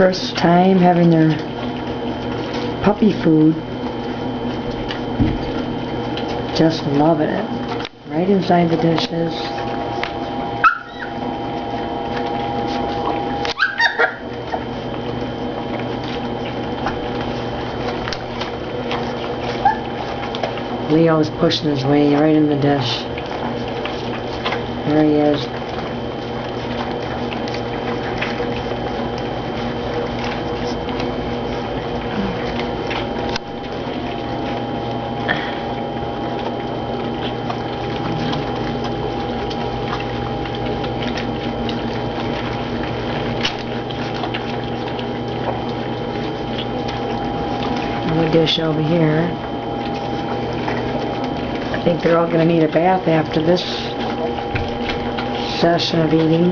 first time having their puppy food. Just loving it. Right inside the dishes. Leo's pushing his way right in the dish. There he is. Another dish over here. I think they're all going to need a bath after this session of eating.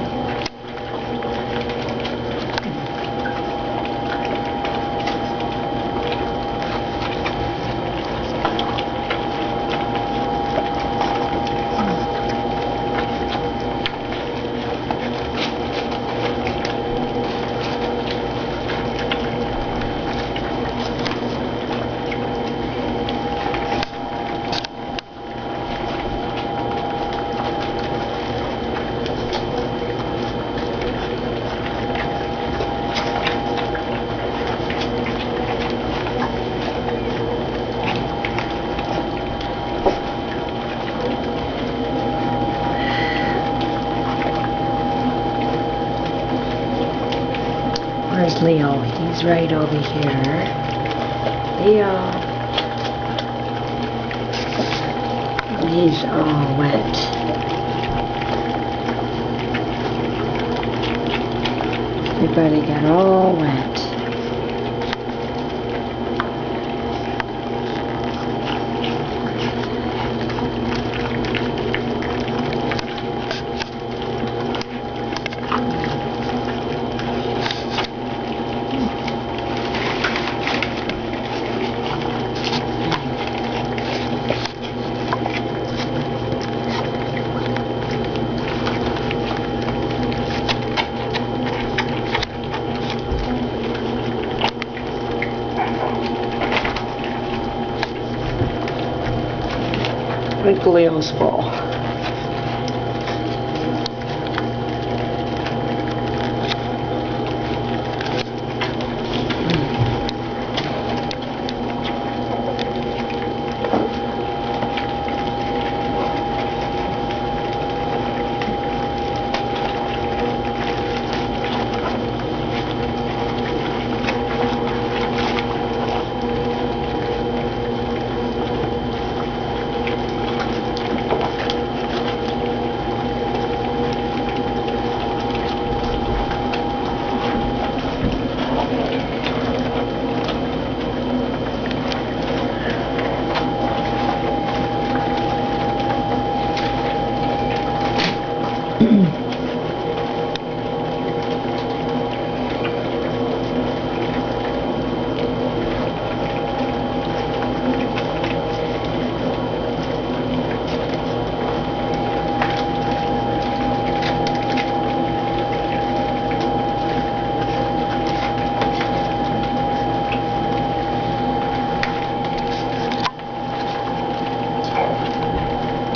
Where's Leo? He's right over here. Leo. He's all wet. Everybody got all wet. Leo's full.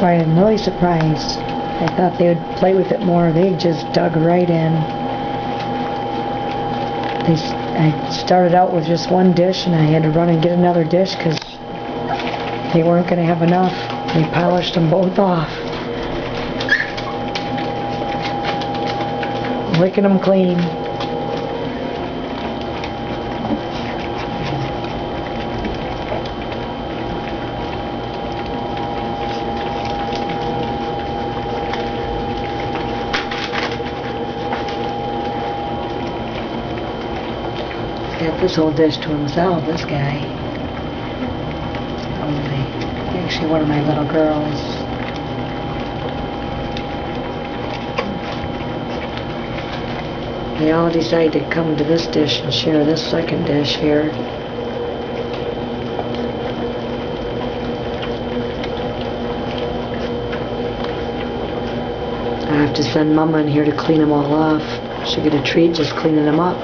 I'm really surprised. I thought they would play with it more. They just dug right in. I started out with just one dish and I had to run and get another dish because they weren't going to have enough. They polished them both off. Licking them clean. Got this whole dish to himself, this guy. Actually one of my little girls. They all decide to come to this dish and share this second dish here. I have to send Mama in here to clean them all off. She'll get a treat just cleaning them up.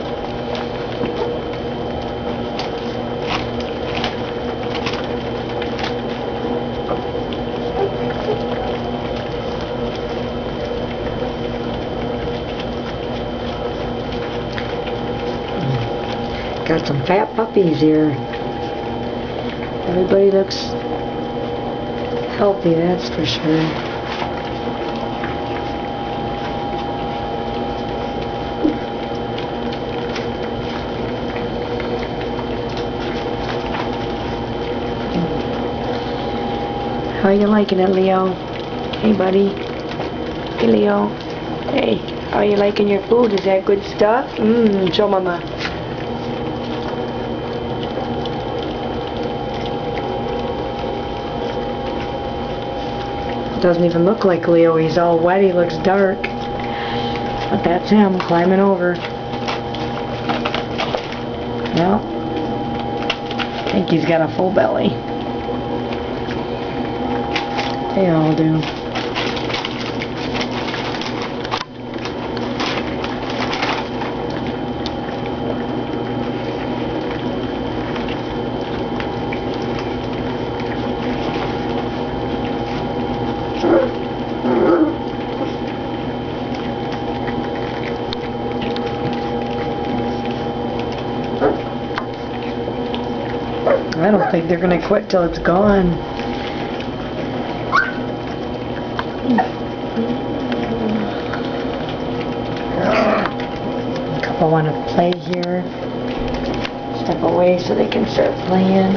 Got some fat puppies here. Everybody looks healthy, that's for sure. How you liking it, Leo? Hey, buddy. Hey, Leo. Hey, how you liking your food? Is that good stuff? Show Mama. Doesn't even look like Leo. He's all wet. He looks dark. But that's him climbing over. Well, I think he's got a full belly. They all do. I don't think they're going to quit till it's gone. A couple want to play here. Step away so they can start playing.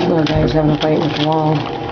Little guy's having a fight with the wall.